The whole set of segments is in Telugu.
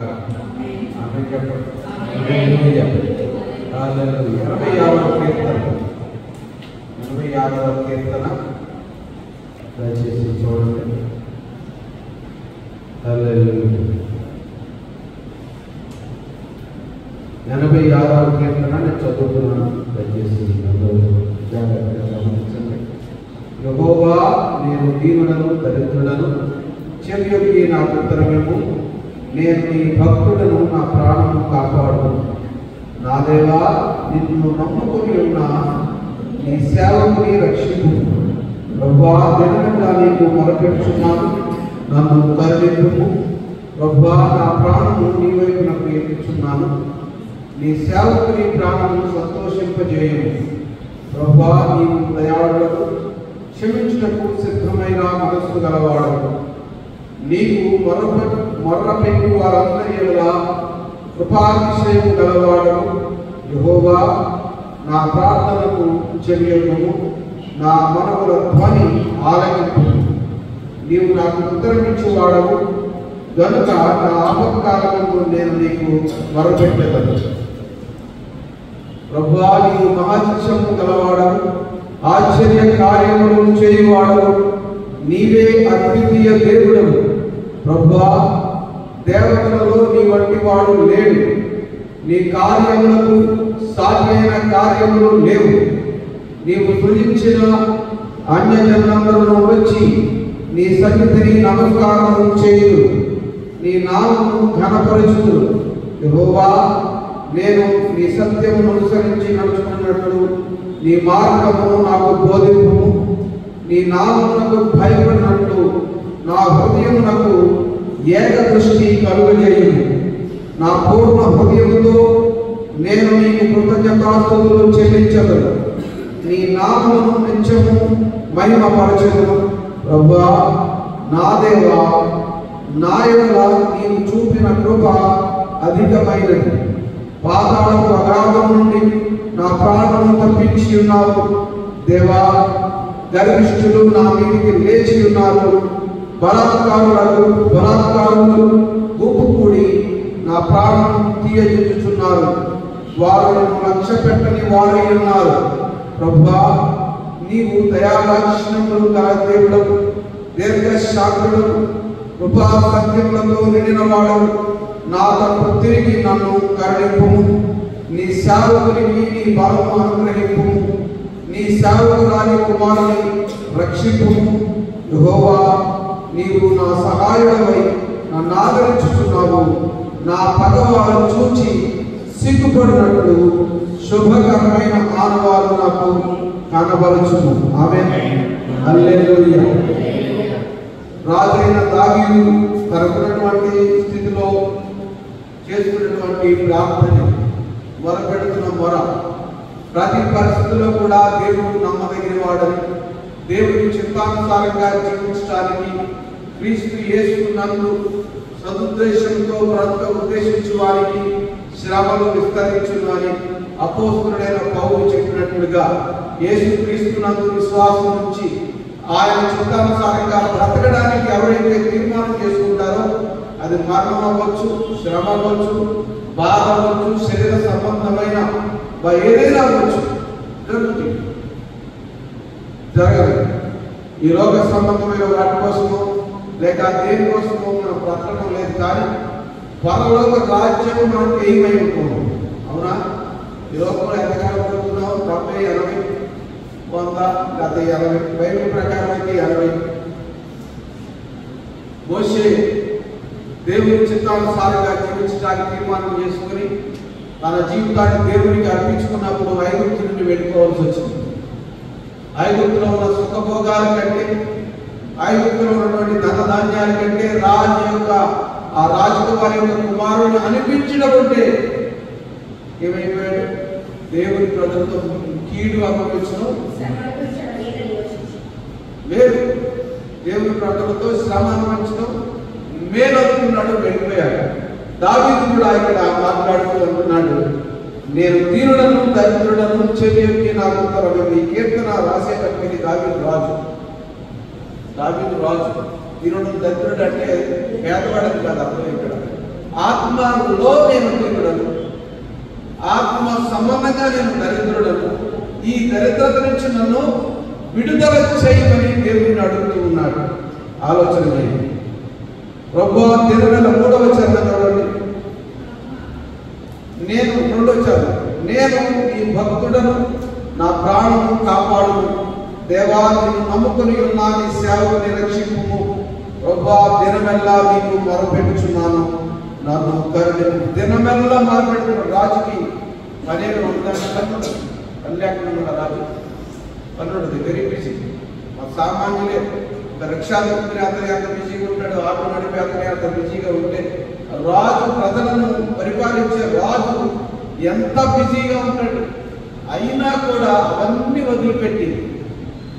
కీర్తన దయచేసి చూడండి. హల్లెలూయా. 86వ కీర్తన నేను చదువుతున్నాను. దయచేసి జాగ్రత్తగా గమనించండి. యెహోవా, నేను దీనుడను దరిద్రుడను, చెవియొగ్గి నాకు ఉత్తరమిమ్ము. నేను నీ భక్తుడను, నా ప్రాణము కాపాడు. నా దేవా, నిన్ను నమ్ముకొని ఉన్న నీ సేవకుని రక్షింపు. ప్రభువా, దినముగా నీకు మొరపెట్టుచున్నాను, నన్ను కరుణింపుము. ప్రభువా, నా ప్రాణము నీ వైపునకు ఎత్తుచున్నాను, నీ సేవకుని ప్రాణము సంతోషింపజేయము. ప్రభువా, నీవు దయాళుడవు, క్షమించుటకు సిద్ధమైన మనస్సు గలవాడవు. నీకు మొర్రపెట్టు వారందరి ఎడల కృపాతిశయము గలవాడవు. యెహోవా, నా ప్రార్థనకు చెవియొగ్గుము, నా మనవుల ధ్వని ఆలకింపు. నీవు నాకు ఉత్తరమిచ్చువాడవు గనుక నా ఆపత్కాలమందు నేను నీకు మొరపెట్టెదను. ప్రభువా, నీవు మహాశిక్షము గలవాడవు, ఆశ్చర్య కార్యములను చేయువాడవు. నీవే అద్వితీయ దేవుడవు. ప్రభువా, దేవతలలో నీ వంటి వాడు లేడు. నీ కార్యములకు సాధ్యమైన కార్యములు లేవు. నీవు సృజించిన అన్యజనులందరూ వచ్చి నీ సన్నిధిని నమస్కారం చేయుదు, నీ నామమును ఘనపరచుదురు. యెహోవా, నేను నీ సత్యమును అనుసరించి నడుచుకున్నట్లు నీ మార్గమును నాకు బోధింపుము. నీ నామమునకు భయపడినట్లు నా హృదయమునకు ఏక దృష్టి కలుగజేయుము. నా పూర్ణ హృదయముతో నేను నీకు కృతజ్ఞతాస్తుతులు చెల్లించగలను. నీ నామమును నిత్యము మహిమపరచెదను. ప్రభువా, నా దేవా, నా యెడల నీవు చూపిన కృప అధికమైనది. పాతాళపు అగాధం నుండి నా ప్రాణమును తప్పించి ఉన్నావు. దేవా, గర్విష్ఠులు నా మీదికి లేచి ఉన్నారు. బలాత్కారులు గుంపుకూడి నా ప్రాణం తీయజుచున్నారు. వారు నన్ను లక్ష్య పెట్టని వారై ఉన్నారు. ప్రభువా, నీవు దయాదాక్షిణ్యములు గల దేవుడవు, దీర్ఘశాంతుడు, కృపా సత్యములతో నిండిన వాడవు. నా తప్పు తిరిగి నన్ను కరుణింపుము. నీ సేవకునికి నీ బలము అనుగ్రహింపుము. నీ సేవకురాలి కుమారుని రక్షింపుము. యెహోవా, నీవు నా సహాయుడవై నన్ను ఆదరించుచున్నావు. నా పగవారు చూచి సిగ్గుపడినట్లు శుభకరమైన ఆనవాలు నాకు కనబరచుము. ఆమేన్. హల్లెలూయా. రాజైన దావీదు తనకున్నటువంటి స్థితిలో చేసుకున్నటువంటి ప్రార్థన, మొరపెడుతున్న మొర, ప్రతి పరిస్థితుల్లో కూడా దేవుడు నమ్మదగిన వాడని, దేవుని చిత్తానుసారంగా జీవించడానికి క్రీస్తు యేసు నందు సదుద్దేశంతో బ్రతుక ఉద్దేశించు వారికి శ్రమలు విస్తరించునని అపోస్తలుడైన పౌలు చెప్పినట్లుగా, యేసు క్రీస్తు నందు విశ్వాసం నుంచి ఆయన చిత్తానుసారంగా బ్రతకడానికి ఎవరైతే తీర్మానం చేసుకుంటారో, అది మరణం అవ్వచ్చు, శ్రమ అవ్వచ్చు, బాధ అవ్వచ్చు, శరీర సంబంధమైన ఏదైనా అవ్వచ్చు, జరగదు. ఈ లోక సంబంధమైన వాటి కోసమో లేక దేనికోసమో మనం బ్రతకడం లేదు. కానీ పరలోక రాజ్యం మనం ఏమై ఉంటాము. అవునా? ఈ లోకంలో ఎంతకాలం బ్రతుకున్నాం? 70, 80, 100, గత 80, బైబిల్ ప్రకారం అయితే 80. మోషే దేవుని చిత్తానుసారంగా జీవించడానికి తీర్మానం చేసుకుని తన జీవితాన్ని దేవునికి అర్పించుకున్నప్పుడు ఐగుప్తు నుండి వెళ్ళిపోవాల్సి వచ్చింది. ఐగుప్తులో ఉన్న సుఖభోగాల కంటే, ఐగుప్తులో ఉన్నటువంటి ధనధాన్యాల కంటే ఆ రాజకుమారి యొక్క కుమారుని అనిపించడం అంటే ఏమైపోయాడు? దేవుని ప్రజలతో కీడు అనుభవించడం లేదు, దేవుని ప్రజలతో శ్రమ అనుభవించడం మేలు అనుకున్నాడు, వెళ్ళిపోయాడు. దావీదు కూడా ఇక్కడ మాట్లాడుతూ అంటున్నాడు, నేను దీనుడను దరిద్రుడను, చెవియొగ్గి నాకు ఉత్తరమిమ్ము. ఈ కీర్తన రాసేటప్పటికి దావీదు రాజు. దీనుడు దరిద్రుడు అంటే పేదవాడని కాదు అర్థం ఇక్కడ. ఆత్మలో నేను దీనుడను, ఆత్మ సంబంధంగా నేను దరిద్రుడను, ఈ దరిద్రత నుంచి నన్ను విడుదల చేయమని దేవుడిని అడుగుతూ ఉన్నాడు. ఆలోచన చేయండి. ప్రభువా, దినవేళ 3వ చరణం చూడండి. నేను 2వ చరణం, నేను నీ భక్తుడను, నా ప్రాణము కాపాడును. దేవా, నిన్ను నమ్ముకుని ఉన్నా నీ సేవకుని రక్షింపుము. ప్రభువా, దినమెల్లా నీకు మొరపెట్టుచున్నాను, నన్ను కరుణింపు. దినమెల్లా మొరపెట్టుకున్న రాజుకి పనేమి ఉందని పని లేకుండా రాజు పనుండదు, వెరీ బిజీ. మా సామాన్యులే ఒక రిక్షా నడిపి అతని అంత బిజీగా ఉంటాడు, ఆటో నడిపి అతని అంత బిజీగా ఉంటే రాజు ప్రజలను పరిపాలించే రాజు ఎంత బిజీగా ఉంటాడు. అయినా కూడా అవన్నీ వదిలిపెట్టి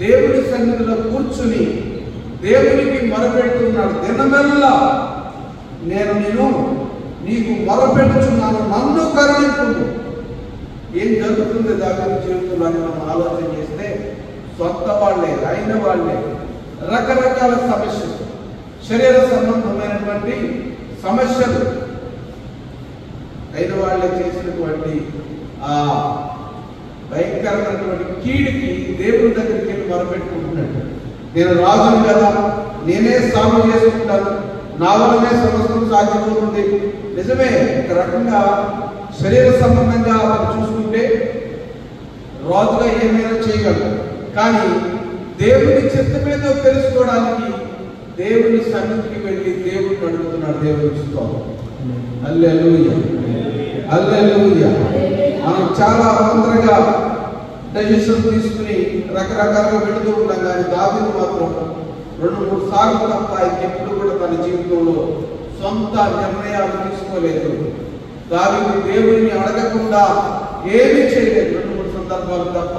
దేవుని సన్నిధిలో కూర్చుని దేవునికి మొరపెడుతున్నాడు. దినమెల్లా నేను నీకు మొరపెట్టుచున్నాను, నన్ను కరుణింపు. ఏం జరుగుతుంది దాని జీవితంలో అని మనం ఆలోచన చేస్తే సొంత వాళ్ళే, అయిన వాళ్ళే, రకరకాల సమస్యలు, శరీర సంబంధమైనటువంటి సమస్యలు అయిన వాళ్ళే చేసినటువంటి ఆ భయంకరమైనటువంటి కీడికి దేవుని దగ్గరికి వెళ్ళి మొరపెట్టుకుంటున్నాడు. నేను రాజును కదా, నేనే సాగు చేసుకుంటాను, నా వల్లనే సమస్తం సాధ్యమవుతుంది. నిజమే, ఒక రకంగా శరీర సంబంధంగా మనం చూసుకుంటే రాజుగా ఏమైనా చేయగలరు. కానీ దేవుని చిత్తమేదో తెలుసుకోవడానికి దేవుని సన్నిధికి వెళ్ళి దేవుడిని అడుగుతున్నాడు. దేవుని స్తోత్రం. హల్లెలూయా, హల్లెలూయా. మనం చాలా తొందరగా డెసిషన్ తీసుకుని రకరకాలుగా పెడుతూ ఉంటాం. కానీ దావీదు మాత్రం 2-3 సార్లు తప్ప ఎప్పుడు కూడా తన జీవితంలో సొంత నిర్ణయాలు తీసుకోలేదు. దావీదు దేవుడిని అడగకుండా ఏమీ చేయలేదు 2-3 సందర్భాలు తప్ప.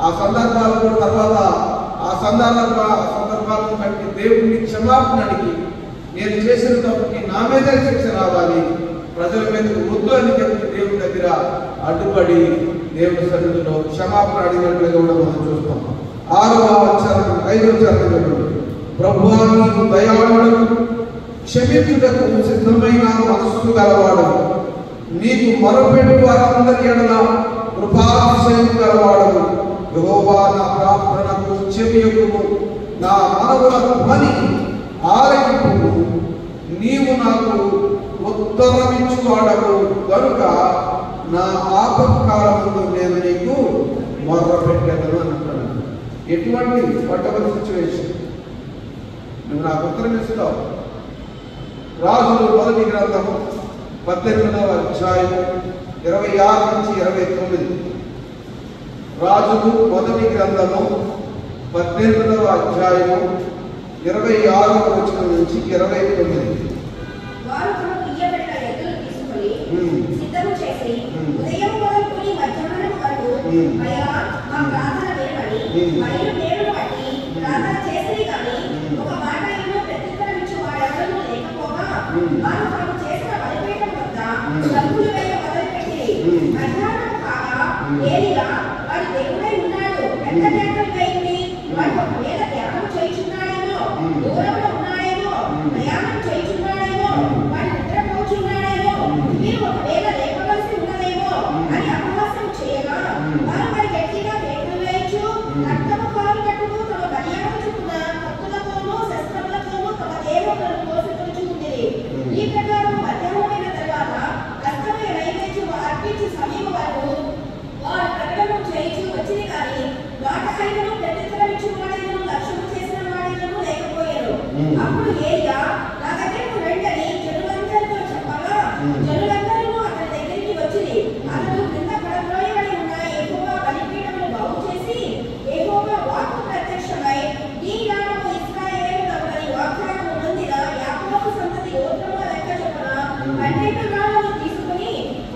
ఆ సందర్భాలు కూడా తర్వాత ఆ సందర్భాలను బట్టి దేవుడిని క్షమాపణ అడిగి, నేను చేసిన తప్పుకి నా మీద శిక్ష రావాలి, ప్రజల మీద వద్దు అని చెప్పి దేవుని దగ్గర అడ్డుపడి దేవుని సన్నిధిలో క్షమాపణ అడిగినట్లుగా కూడా మనం చూస్తాం. 5వ చరణం, ప్రభువా, నీవు దయాళుడు, క్షమించుటకు సిద్ధమైన మనస్సు గలవాడు, నీకు మొరపెట్టు వారందరి ఎడల కృపాతిశయం గలవాడు. యెహోవా, నా ప్రార్థనకు చెవియొగ్గుము, నా మనవుల ధ్వని ఆలకింపుము. నీవు నాకు ఉత్తరమిచ్చువాడవు కనుక నా ఆపత్కాలముందు నేను నీకు మొర్రపెట్టెదను అంటున్నాను. ఎటువంటి పట్టబడి సిచ్యువేషన్, నువ్వు నాకు ఉత్తరం ఇస్తావు. రాజులు 1వ గ్రంథము 18వ అధ్యాయం 26 నుంచి 29. రాజులు 1వ గ్రంథము 18వ అధ్యాయము 26వ వచనం నుంచి 29. వారు తమకు ఇయ్యబడిన ఎద్దులు తీసుకొని సిద్ధము చేసి ఉదయం మొదలుకొని మధ్యాహ్నం వరకు అయ్యా, మా ప్రార్థన వినమని మరియు దేవుని బట్టి ప్రార్థన చేసిరి. కానీ ఒక మాట ఏమో ప్రత్యుత్తరమిచ్చు వాడెవరూ లేకపోగా వారు తాము చేసిన బలిపీఠం వద్ద రంగులు వేయ మొదలుపెట్టి మధ్యాహ్నం కాగా ఏలియా, వాడి దేవుడై ఉన్నాడు, పెద్ద కేకలు వేయింది, వాడు ఒకవేళ ధ్యానం చేయుచున్నాడేమో, దూరంలో ఉన్నాడేమో, ప్రయాణం చేయుచున్నాడేమో, వాడు నిద్రపోచున్నాడేమో, మీరు ఒకవేళ లేపవలసి ఉన్నదేమో అని అపహాస్యం చేయగా, వారు మరి గట్టిగా కేకలు వేయచ్చు, రక్తము కాలు కట్టుకు తమ బలియాగం చుట్టూ కత్తులతోనూ శస్త్రములతోనూ తమ దేవతలను మోసపరుచుకుంది. ఈ ప్రకారం మధ్యాహ్నమైన తర్వాత కష్టమైన నైవేద్యం అర్పించి సమీప వరకు వారు ప్రకటన చేయించి వచ్చింది. కానీ వాటకైనను ప్రత్యుత్తరమిచ్చు వాడైనను లక్ష్యము చేసిన వాడైనను లేకపోయారు. అప్పుడు ఏలియా, నా దగ్గరకు రండని జనులందరితో చెప్పగా జనులందరూ అతని దగ్గరికి వచ్చింది. అతడు క్రింద పడద్రోయబడి ఉన్న యెహోవా బలిపీఠమును బాగు చేసి యెహోవా వాక్కు ప్రత్యక్షమై, ఈ జ్ఞానము ఇశ్రాయేలు తమని వాగ్దానము పొందిన యాకోబు సంతతి గోత్రముల లెక్క చొప్పున 12 రాళ్లను తీసుకుని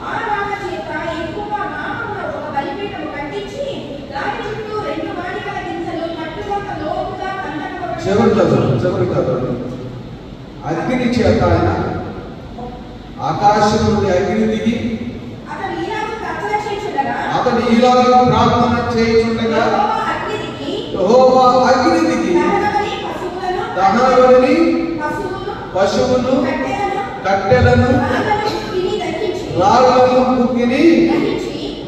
ఆ రాళ్ల చేత యెహోవా నామమున ఒక బలిపీఠము కట్టించి దాని చుట్టూ 2 మానికల గింజలు మట్టుకొంత లోతుగా అగ్ని చేత ఆయన ఆకాశం నుండి అగ్ని దిగి అతడు ఈలాగు ప్రార్థన చేయుచుండగా యెహోవా అగ్ని దిగి దహనబలిని, పశువును, కట్టెలను రాళ్ళను బుక్కిని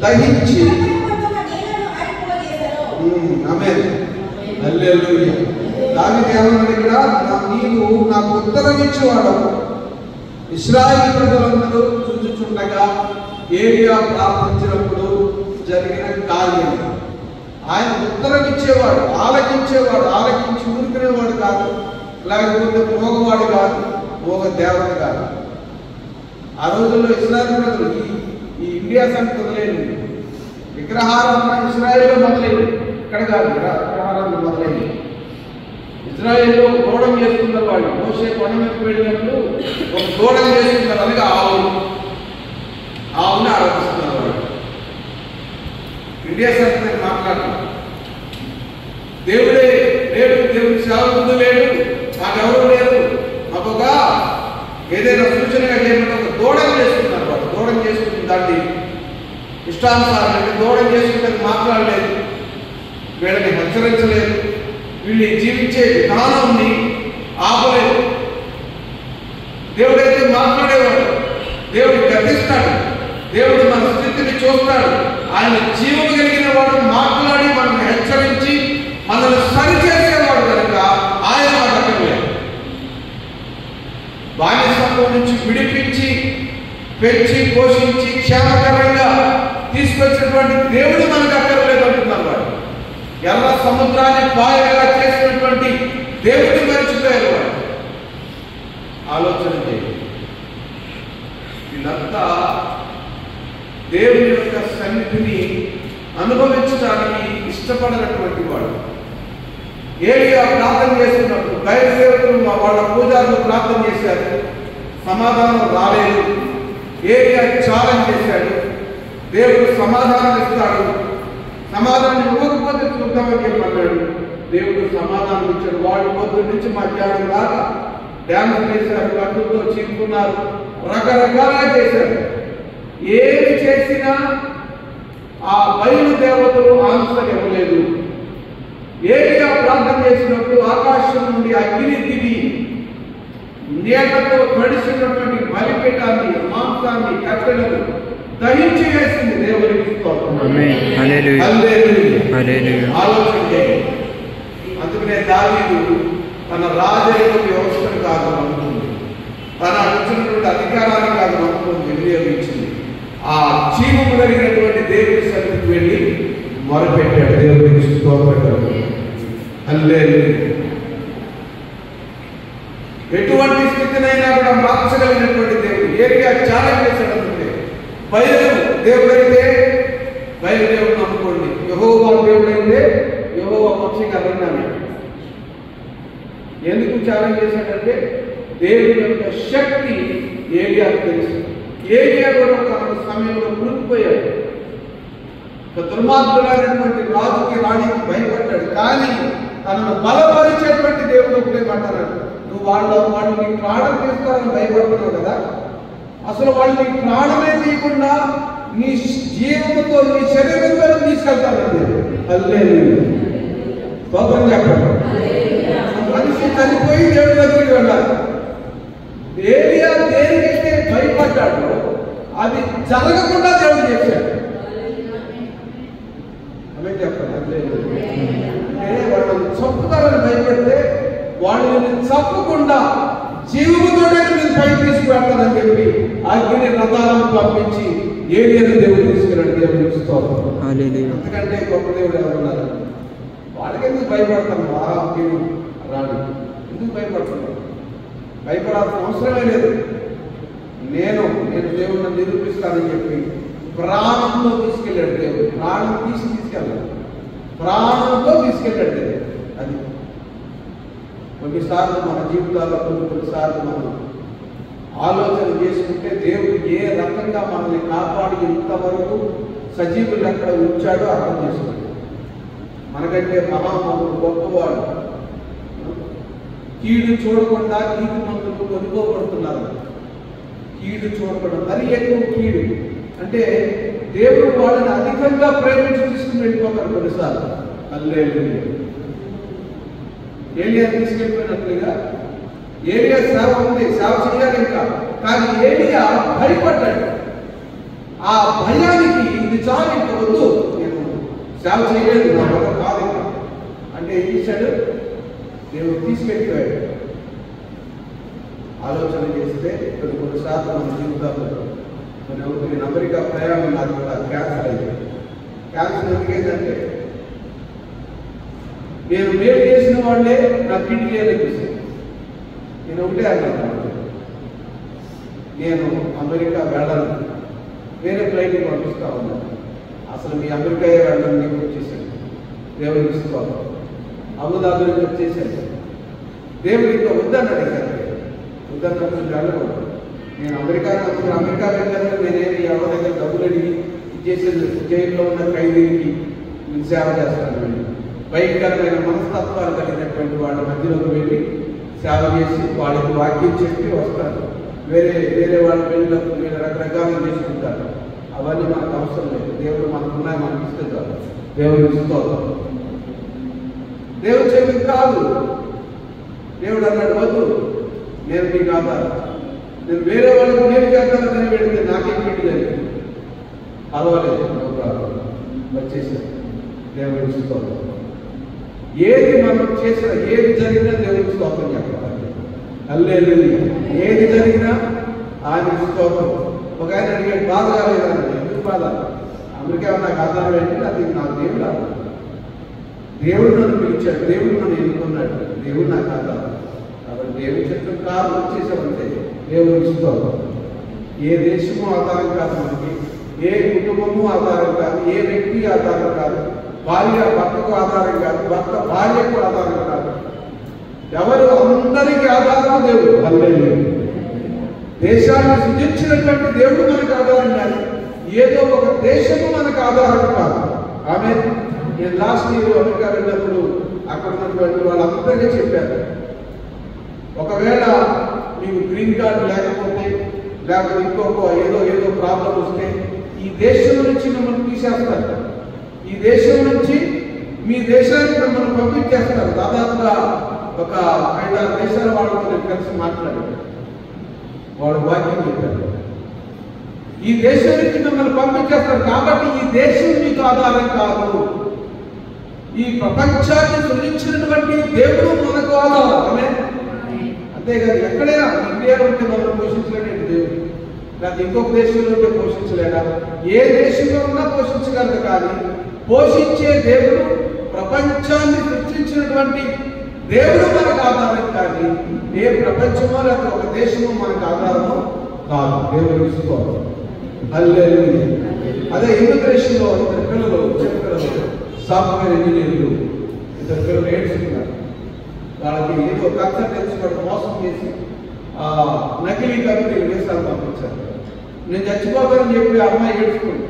దహించి. ఆమేన్, హల్లెలూయా. దావీదు ఏమన్నాడు ఇక్కడ? నీవు నాకు ఉత్తరం ఇచ్చేవాడవు. ఇశ్రాయేలు ప్రజలందరూ చూచుచుండగా ఏలియా ప్రార్థించినప్పుడు జరిగిన కార్యం. ఆయన ఉత్తరం ఇచ్చేవాడు, ఆలకించి ఊరుకునేవాడు కాదు, లేకపోతే మోగవాడు కాదు, మోగ దేవత కాదు. ఆ రోజుల్లో ఇశ్రాయేలు ప్రజలు ఈ ఇండియా సంగతి మొదలైంది. విగ్రహారాధన ఇశ్రాయేల్లో మొదలైంది, ఇక్కడ కాదు. విగ్రహారాధన మొదలైంది ఇజ్రాయేల్లో. గోడం చేసుకున్న వాళ్ళు మోషే కొండ మీదకి వెళ్ళినప్పుడు ఒక గోడం చేసుకున్నారు. అలాగే ఆవుని ఆరాధిస్తున్నారు వాళ్ళు. ఇండియా సంగతి నేను మాట్లాడుతున్నాను. దేవుడే లేడు, దేవుడి సేవకుడు లేడు, నాకెవరు లేరు, మాకొక ఏదైనా సూచనగా చేయమంటే ఒక దూడం చేసుకున్నారు వాళ్ళు. దూడం చేసుకుని దాన్ని ఇష్టానుసారం దూడం చేసుకుంటే మాట్లాడలేదు, వీళ్ళని హెచ్చరించలేదు, వీళ్ళని జీవించే విధానాన్ని ఆపలేదు. దేవుడైతే మాట్లాడేవాడు, దేవుడు గర్తిస్తాడు, దేవుడు మన స్థితిని చూస్తాడు. ఆయన జీవం కలిగిన వాడు మాట్లాడి మనల్ని హెచ్చరించి మనల్ని సరిచేసేవాడు కనుక ఆయన మాట్లాడలేదు. బానిసత్వం నుంచి విడిపించి పెంచి పోషించి క్షేమకరంగా తీసుకొచ్చినటువంటి దేవుడు మనకు అక్కర్లేదు అంటున్నారు వాడు. ఎర్ర సముద్రాన్ని పాయగా చేసినటువంటి దేవుడిని మరిచిపోయారు వాడు. ఆలోచన చేయండి. వీళ్ళంతా దేవుని యొక్క సన్నిధిని అనుభవించడానికి ఇష్టపడినటువంటి వాడు. ఏలియా ప్రార్థన చేస్తున్నప్పుడు బయలుదేరుతున్న వాళ్ళ పూజారులు ప్రార్థన చేశారు, సమాధానం రాలేదు. ఏలియా ఛాలెంజ్ చేశాడు, దేవుడు సమాధానం ఇస్తాడు, సమాధానం ఇవ్వకపోతే చూద్దామని చెప్పన్నాడు. దేవుడు సమాధానం ఇచ్చాడు. వాళ్ళు పొద్దున్న నుంచి మధ్యాహ్నం దాకా డ్యాన్స్ చేశారు, కట్టుతో చీరుకున్నారు, రకరకాలుగా చేశారు. ఏమి చేసినా ఆ బయలు దేవతలు ఆన్సర్ ఇవ్వలేదు. ఏలియా ప్రార్థన చేసినప్పుడు ఆకాశం నుండి అగ్ని దిగి నీళ్లతో తడిసినటువంటి బలిపీఠాన్ని, మాంసాన్ని, కట్టెలను దహించి వేసింది. దేవునికి ఆలోచన చేయండి. అందుకనే దావీదు తన రాజైన వ్యవస్థను కాదు అనుకుంది, తన వచ్చినటువంటి అధికారాన్ని కాదు అనుకుంది, వినియోగించింది. ఆ జీవము కలిగినటువంటి దేవుడి సన్నిధికి వెళ్ళి మొరపెట్టాడు. దేవుడికి స్తోత్రం. హల్లెలూయా. ఎటువంటి స్థితినైనా కూడా మార్చగలిగినటువంటి దేవుడు. ఏలియా ఛాలెంజ్ చేశాడు. అందుకే బయలు దేవుడైతే బయలుదేవుడు నమ్ముకోండి, యెహోవా దేవుడైతే యెహోవా పక్షంగా విన్నాను. ఎందుకు ఛాలెంజ్ చేశాడంటే దేవుడి యొక్క శక్తి ఏలియాకు తెలుసు. ఏలియా కూడా ఒక సమయంలో మునిగిపోయాడు. ఒక దుర్మార్గులైనటువంటి రాజుకి, రాణికి భయపడ్డాడు. కానీ తనను బలపరిచేటువంటి దేవుడు ఒకటే మాట్లాడాడు, నువ్వు వాళ్ళు నీ ప్రాణం తీసుకోవాలని భయపడుతున్నావు కదా, అసలు వాళ్ళు నీ ప్రాణమే తీయకుండా నీ జీవంతో నీ శరీరంతో తీసుకెళ్తానండి. హల్లెలూయా. స్తోత్రం చెప్పండి. మనిషి చనిపోయి దేవుడి దగ్గరికి వెళ్ళాలి. ఏలియా దేనికైతే భయపడ్డాడు అది జరగకుండా దేవుడు చేశాడు. అదే చెప్పండి. అంటే వాళ్ళని చంపుతారని భయపడితే వాళ్ళని చంపకుండా జీవముతోనే మీరు పైకి తీసుకువెళ్తానని చెప్పి అగ్ని రథాలను పంపించి ఏలియాను దేవుడు తీసుకెళ్ళాడు. దేవుడు స్తోత్రం. ఎందుకంటే గొప్ప దేవుడు ఎవరున్నారు? వాళ్ళకి ఎందుకు భయపడతాను? రాడు ఎందుకు భయపడుతున్నాను? భయపడాల్సిన అవసరమే లేదు. నేను దేవుడిని నిరూపిస్తానని చెప్పి ప్రాణంతో తీసుకెళ్ళాడు దేవుడు. ప్రాణం తీసుకెళ్ళాడు, ప్రాణంతో తీసుకెళ్ళాడు దేవుడు. అది కొన్నిసార్లు మన జీవితాల్లో కొన్నిసార్లు మనం ఆలోచన చేసుకుంటే దేవుడు ఏ రకంగా మనల్ని కాపాడి ఇంతవరకు సజీవులు ఎక్కడ ఉంచాడో అర్థం చేసుకోండి. మనకంటే మహామహుడు గొప్పవాడు. కీడు చూడకుండా నీతి మంతులు కొనుక్కోబడుతున్నారు. కీడు చూడకుండా మరీ ఎక్కువ కీడు అంటే దేవుడు వాళ్ళని అధికంగా ప్రేమించి తీసుకుని వెళ్ళిపోతారు కొన్నిసార్లు. హల్లెలూయా. ఏలియా తీసుకెళ్ళిపోయినట్లుగా ఏలియా సేవ ఉంది, సేవ చేయాలి. ఇంకా కానీ ఏలియా భయపడ్డాడు. ఆ భయానికి ఇది చాలు, ఇంక వద్దు, నేను సేవ చేయలేదు, నా వల్ల కాదు ఇంకా అంటే ఏం చేశాడు? దేవుడు తీసుకెళ్ళిపోయాడు. ఆలోచన చేస్తే కొన్నిసార్లు మన జీవితాల్లో నేను అమెరికా ప్రయాణం నాకు కూడా క్యాన్సర్ అయింది. క్యాన్సర్ ఎందుకంటే నేను మేలు చేసిన వాళ్ళే నా కిడ్నీ అనిపిస్తుంది. నేను ఒకటే అన్నాను, నేను అమెరికా వెళ్ళను, వేరే ఫ్లైట్కి పంపిస్తా ఉన్నాను. అసలు మీ అమెరికా వెళ్ళని నీకు వచ్చేసాను, దేవుడికి ఇస్తాను. అబుదాబి నుంచి వచ్చేసాను, దేవుడు ఇంకా వద్దన్నాడు. వద్దన్నప్పుడు వెళ్ళకూడదు. నేను అమెరికా వెళ్ళాను, నేనేమి ఎవరి దగ్గర డబ్బులు అడిగి చేసేది జైల్లో ఉన్న ఖైదీకి సేవ చేస్తాను. భయంకరమైన మనస్తత్వాలు కలిగినటువంటి వాళ్ళ మధ్యలోకి వెళ్ళి సేవ చేసి వాళ్ళకి వాక్యం చెప్పి వస్తారు. వేరే వాళ్ళు వెళ్ళినప్పుడు వీళ్ళు రకరకాలుగా చేసుకుంటారు. అవన్నీ మనకు అవసరం లేదు. దేవుడు మనకున్నాయి, మనకి ఇస్తే చాలు. దేవుడు ఇస్తాడు. దేవుడు చెప్పింది కాదు. దేవుడు అన్నాడు, వద్దు, నేను నీకు ఆధారం, నేను వేరే వాళ్ళకి నేను చేస్తానని పెడితే నాకేం పెట్టలేదు, పర్వాలేదు, వచ్చేసాను. దేవుడు ఇస్తాడు. ఏది మనం చేసినా, ఏది జరిగినా దేవుడికి స్తోత్రం చెప్పాలి. హల్లెలూయా. ఏది జరిగినా ఆయన స్తోత్రం. ఒక ఆయన అడిగాడు, బాధ కాలేదని. ఎందుకు బాధ? అమెరికా నాకు ఆధారం ఏంటి? అది నాకు దేవుడు ఆధారం. దేవుడు నన్ను పిలిచాడు, దేవుడు నన్ను ఎన్నుకున్నాడు, దేవుడు నాకు ఆధారం. కాబట్టి దేవుడు చెప్పిన కాదు వచ్చేసామంటే దేవుడికి స్తోత్రం. ఏ దేశము ఆధారం కాదు మనకి, ఏ కుటుంబము ఆధారం కాదు, ఏ వ్యక్తి ఆధారం కాదు, భార్య భర్తకు ఆధారం కాదు, భర్త భార్యకు ఆధారం కాదు. ఎవరు అందరికీ ఆధారం దేవుడు. హల్లెలూయా. దేశాన్ని సృజించినటువంటి దేవుడు మనకు ఆధారం కాదు, ఏదో ఒక దేశము మనకు ఆధారం కాదు. ఆమె నేను లాస్ట్ ఇయర్ అమెరికా వెళ్ళినప్పుడు అక్కడ ఉన్నటువంటి వాళ్ళందరికీ చెప్పారు, ఒకవేళ మీకు గ్రీన్ కార్డు లేకపోతే ఇంకొక ఏదో ప్రాబ్లం వస్తే ఈ దేశం నుంచి మిమ్మల్ని తీసేస్తారు. ఈ దేశం నుంచి మీ దేశానికి మిమ్మల్ని పంపించేస్తారు. దాదాపుగా ఒక 5-6 దేశాల వాళ్ళతో నేను కలిసి మాట్లాడాను. వాడు వాక్యం చెప్పారు, ఈ దేశం నుంచి మిమ్మల్ని పంపించేస్తారు. కాబట్టి ఈ దేశం మీకు ఆధారం కాదు, ఈ ప్రపంచాన్ని సృజించినటువంటి దేవుడు మనకు ఆధారమే. అంతేగాని ఎక్కడైనా ఇండియాలో ఉంటే మనం పోషించలేడు దేవుడు, లేకపోతే ఇంకొక దేశంలో ఉంటే పోషించలేడా? ఏ దేశంలో ఉన్నా పోషించగలదు. కానీ పోషించే దేవుడు, ప్రపంచాన్ని సృష్టించినటువంటి దేవుడు మనకు ఆధారం. కానీ ఏ ప్రపంచమో లేకపోతే ఒక దేశమో మనకు ఆధారమో కాదు. దేవుడు ఇసుకోవాలి. హల్లెలూయా. అదే ఇమిగ్రేషన్ లో 2 పిల్లలు, చిన్నపిల్లలు, సాఫ్ట్వేర్ ఇంజనీర్లు, 2 పిల్లలు ఏడ్చుకున్నారు. వాళ్ళకి ఏదో కన్సల్టెన్సీ కూడా మోసం చేసి నకిలీ కంపెనీలు వేసాలు పంపించారు. నేను చచ్చిపోతానని చెప్పి ఆ అమ్మాయి ఏడ్చుకుంది.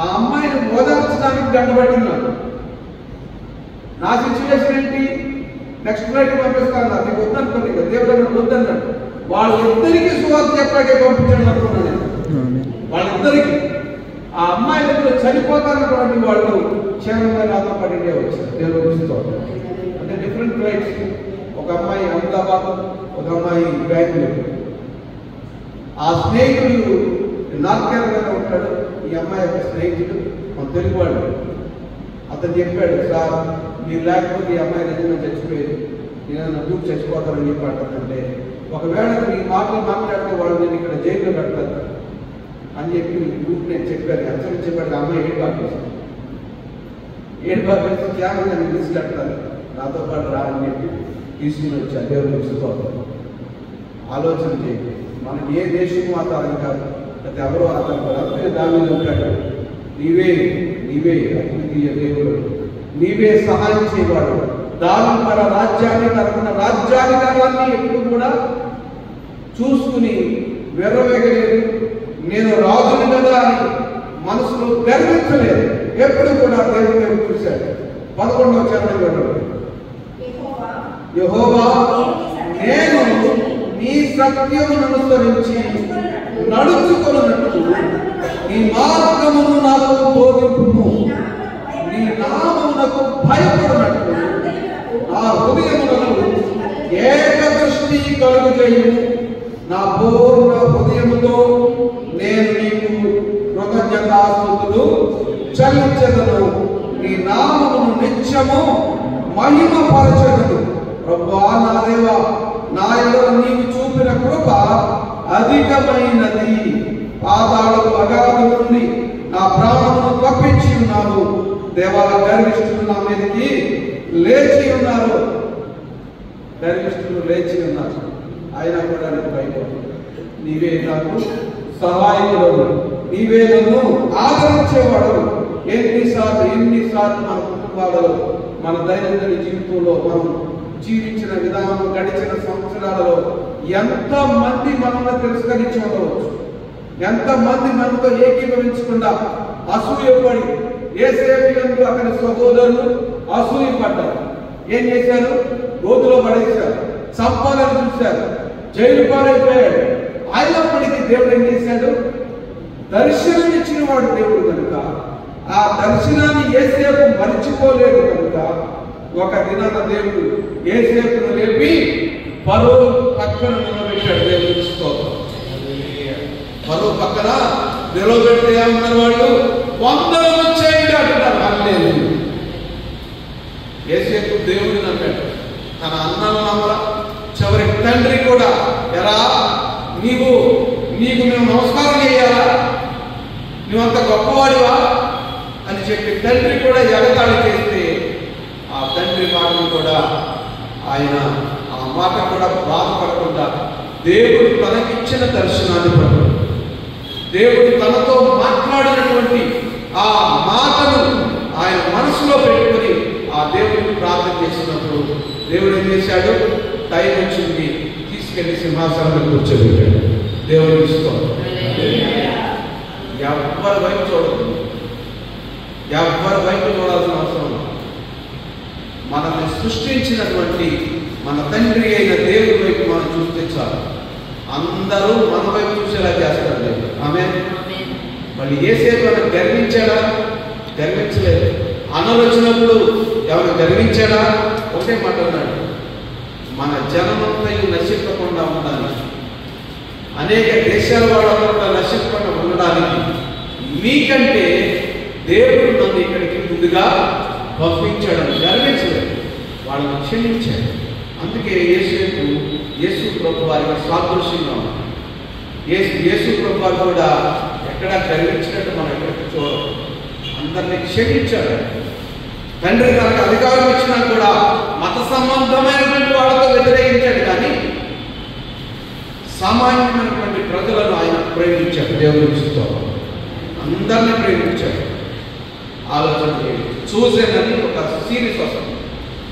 ఆ అమ్మాయిని ఓదార్చడానికి గంటపడింది. నా సిచ్యువేషన్ ఏంటి? నెక్స్ట్ ఫ్లైట్ పంపిస్తాను, నీకు వద్దనుకోండి, దేవుడు అన్నాడు వద్దన్నాడు. వాళ్ళిద్దరికీ సువార్త చెప్పాకే పంపించాడు అనుకున్నాను. వాళ్ళిద్దరికీ ఆ అమ్మాయిలు చనిపోతానటువంటి వాళ్ళు క్షేమంగా నాతో పడినే వచ్చారు. దేవుడు ఇస్తారు. అంటే డిఫరెంట్ ఫ్లైట్స్. ఒక అమ్మాయి అహ్మదాబాద్, ఒక అమ్మాయి బెంగళూరు. ఆ స్నేహితుడు నార్త్ కేరళలో ఉంటాడు. ఈ అమ్మాయి యొక్క స్నేహితుడు మన తెలుగువాడు. అతను చెప్పాడు, సార్ మీరు లేకపోతే ఈ అమ్మాయి నిజంగా చచ్చిపోయేది, నేను దూకు చచ్చిపోతానని చెప్పి అంటుందంటే, ఒకవేళ ఈ మాటలు మాట్లాడితే వాళ్ళు నేను ఇక్కడ జైల్లో పెడతారు అని చెప్పి గ్రూప్ నేను చెప్పాను. హెచ్చరించేవాడికి అమ్మాయి ఏడు బాగా కేవలం నేను తీసుకెళ్తాను, నాతో పాటు రా అని చెప్పి తీసుకుని వచ్చా. దేవుడు ఇసుకోవాలి. ఆలోచన చేయండి. మనకి ఏ దేశము ఆధారం కాదు, అది ఎవరో ఆధారం కాదు. అందుకే దావీదు ఉంటాడు, నీవే అద్వితీయ దేవుడు, నీవే సహాయం చేయవాడు. దావీదు మన రాజ్యాన్ని తరపున రాజ్యాధికారాన్ని ఎప్పుడు కూడా చూసుకుని వెర్రవేగలేదు. నేను రాజుని కదా అని మనసులో గర్వించలేదు. ఎప్పుడు కూడా దేవుని వైపు చూశాడు. 11వ చరణంలో, యెహోవా నేను నీ సత్యమును అనుసరించి నడుచుకొనున్నట్టు నీ మార్గమును నాకు బోధింపుము. నీ నామమునకు భయపడినట్టు నా హృదయమునకు ఏకదృష్టి కలుగజేయుము. నా పూర్ణ హృదయముతో నేను నీకు కృతజ్ఞతాస్తుతులు చెల్లించెదను. నీ నామమును నిత్యము మహిమపరచెదను. ప్రభువా నా దేవా, నా ఎడల నీవు చూపిన కృప అధికమైనది. పాతాళపు అగాధం నుండి నా ప్రాణమును తప్పించి ఉన్నావు. దేవా, గర్విష్ఠులు నా మీదకి లేచి ఉన్నారు. గర్విష్ఠులు లేచి ఉన్నారు. అయినా కూడా నేను భయపడు. నీవే నాకు సహాయకుడు, నీవే నన్ను ఆదరించేవాడు. ఎన్నిసార్లు మన కుటుంబాలలో, మన దైనందిన జీవితంలో మనం జీవించిన విధానం, గడిచిన సంవత్సరాలలో ఎంతమంది మనల్ని తిరస్కరించి ఉండవచ్చు, ఎంతమంది మనతో ఏకీభవించకుండా అసూయపడి, యేసేపు అతని సహోదరులు అసూయపడ్డారు. ఏం చేశారు? గోతులో పడేశారు, చంపాలని చూశారు, జైలు పాలైపోయాడు. అయినప్పటికీ దేవుడు ఏం చేశాడు? దర్శనం ఇచ్చిన వాడు దేవుడు కనుక ఆ దర్శనాన్ని యేసేపు మర్చిపోలేదు కనుక ఒక దినాన దేవుడు యేసేపును లేపి ఫరో పక్కన నిలబెట్టాడు. దేవుడు స్తోత్రం. ఫరో పక్కన నిలబెడితే ఏమన్నారు వాళ్ళు? వందలు చేయండి అంటున్నారు. అనలేదు. యేసేపు దేవుడిని నమ్మాడు, తన అన్నను నమ్మరా. చివరి తండ్రి కూడా, ఎరా నీకు మేము నమస్కారం చేయాలా, నువ్వంత గొప్పవాడివా అని చెప్పి తండ్రి కూడా ఎగతాళి చేస్తే ఆ తండ్రి మాటను కూడా ఆయన ఆ మాట కూడా బాధపడకుండా దేవుడు తనకిచ్చిన దర్శనాన్ని పట్టు, దేవుడు తనతో మాట్లాడినటువంటి ఆ మాటను ఆయన మనసులో పెట్టుకుని ఆ దేవుడిని ప్రార్థన చేసినప్పుడు దేవుడు ఏం చేశాడు? టైం వచ్చింది, తీసుకెళ్లి సింహాసనంలో కూర్చోబెట్టాడు. దేవుడు ఇష్టం. ఎవరి వైపు చూడదు, ఎవరి వైపు చూడాల్సిన అవసరం. మనల్ని సృష్టించినటువంటి మన తండ్రి అయిన దేవుడి వైపు మనం చూస్తే చాలు. అందరూ మన వైపు చూసేలా చేస్తారు దేవుడు. ఆమేన్. మళ్ళీ యేసేపు ఏమైనా గర్వించాడా? గర్వించలేదు. అన్నలు వచ్చినప్పుడు ఏమైనా గర్వించాడా? ఒకటే మాట అన్నాడు, మన జనమంతా నశించకుండా ఉండాలి, అనేక దేశాల వాళ్ళందరూ కూడా నశించకుండా ఉండడానికి మీకంటే దేవుడు నన్ను ఇక్కడికి ముందుగా పంపించాడని గర్వించలేదు, వాళ్ళని క్షమించాడు. అందుకే యేసు ప్రభు వారికి సాదృశ్యంగా ఉంది. యేసు ప్రభు వారు కూడా ఎక్కడా గర్వించినట్టు మనం ఎక్కడికి చూడం. అందరినీ క్షమించాడు. తండ్రి తనకు అధికారం ఇచ్చినా కూడా మత సంబంధమైనటువంటి వాళ్ళతో వ్యతిరేకించాడు, కానీ సామాన్యమైనటువంటి ప్రజలను ఆయన ప్రేమించాడు. దేవుని స్తోత్రం. అందరినీ ప్రేమించాడు. ఆలోచన చేయండి. చూజన్ అని ఒక సిరీస్ వస్తుంది.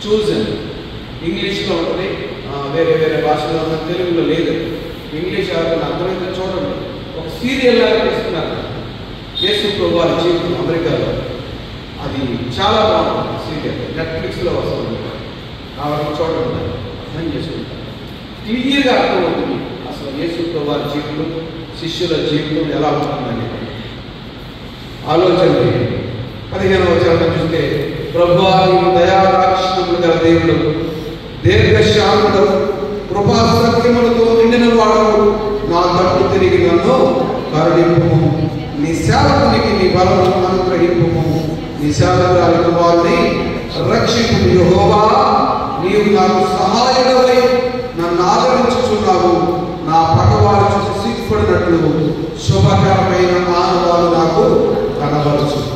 చూజన్ ఇంగ్లీష్లో ఉంటుంది, వేరే వేరే భాషలో ఉన్న, తెలుగులో లేదు. ఇంగ్లీష్ ఎవరికైనా అర్థమైతే చూడండి. ఒక సీరియల్ లాగా తీస్తున్నారు. యేసు ప్రభు వారి జీవితం అమెరికాలో. అది చాలా బాగుంటుంది సీరియల్. నెట్ఫ్లిక్స్లో వస్తుంది. కాబట్టి చూడండి, అర్థం చేసుకుంటారు. క్లియర్గా అర్థమవుతుంది అసలు యేసు ప్రభు వారి జీవితం, శిష్యుల జీవితం ఎలా ఉంటుందని. ఆలోచన 15వ వచనం చూస్తే, ప్రభువా నీవు దయాదాక్షిణ్యములు గల దేవుడు, దీర్ఘశాంతుడు, కృపా సత్యములతో నిండిన వాడు, నా తట్టు తిరిగి నన్ను కరుణింపుము. నీ సేవకునికి నీ బలము అనుగ్రహింపుము. నీ సేవకురాలి వారిని రక్షింపు. యెహోవా నీవు నాకు సహాయుడవై నన్ను ఆదరించుచున్నావు. నా పగవారు చూసి సిగ్గుపడినట్లు శుభకరమైన ఆనవాలు నాకు కనబరుస్తాడు.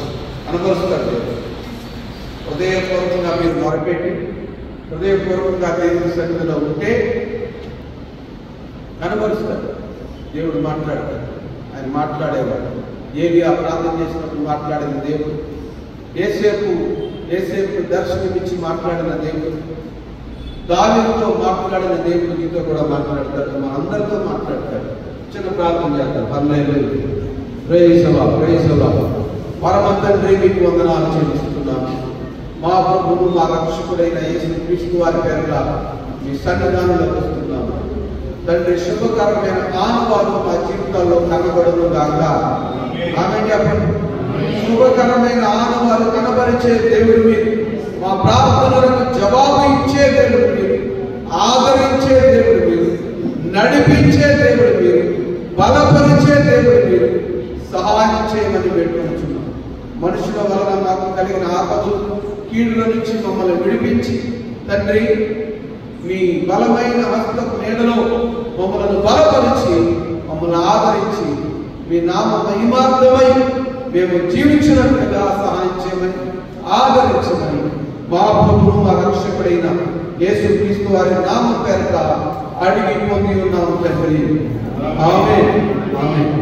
హృదయపూర్వకంగా మీరు మొరపెట్టి హృదయపూర్వకంగా దేవుని సన్నిధిలో ఉంటే కనబరుస్తాడు. దేవుడు మాట్లాడతాడు. ఆయన మాట్లాడేవాడు. ఏలియా ప్రార్థన చేసినప్పుడు మాట్లాడిన దేవుడు, యేసేపు దర్శనమిచ్చి మాట్లాడిన దేవుడు, దావీదుతో మాట్లాడిన దేవుడు నీతో కూడా మాట్లాడతాడు. మన అందరితో మాట్లాడతాడు. చిన్న ప్రార్థన చేద్దాం. హల్లెలూయా. Praise Lord. పరమ తండ్రి, మీకు వందనాలు చెల్లిస్తున్నాము. మా ప్రభువు, మా రక్షకుడైన యేసు క్రీస్తు వారి పేరిట మీ సన్నిధానంలో వస్తున్నాము. తండ్రి, శుభకరమైన ఆనవాలు మా జీవితాల్లో కనబడును గాక. ఆమేన్ చెప్పండి. శుభకరమైన ఆనవాలు కనబరిచే దేవుడు మీరు, మా ప్రార్థనలకు జవాబు ఇచ్చే దేవుడు మీరు, ఆదరించే దేవుడు మీరు, నడిపించే దేవుడు మీరు, బలపరిచే దేవుడు మీరు. సహాయం చేయమని పెట్టుకుంటున్నాం. మనుషుల వలన మాకు కలిగిన ఆపదలు కీడుల నుంచి మమ్మల్ని విడిపించి తండ్రి మీ బలమైన హస్తపు నీడలో మమ్మల్ని బలపరిచి మమ్మల్ని ఆదరించి మీ నామ మహిమార్థమై మేము జీవించినట్లుగా సహాయం చేయమని ఆదరించమని మా ప్రభువు మా రక్షకుడైన యేసుక్రీస్తు వారి నామం పేరిట అడిగి పొంది ఉన్నాము తండ్రి. ఆమేన్. ఆమేన్.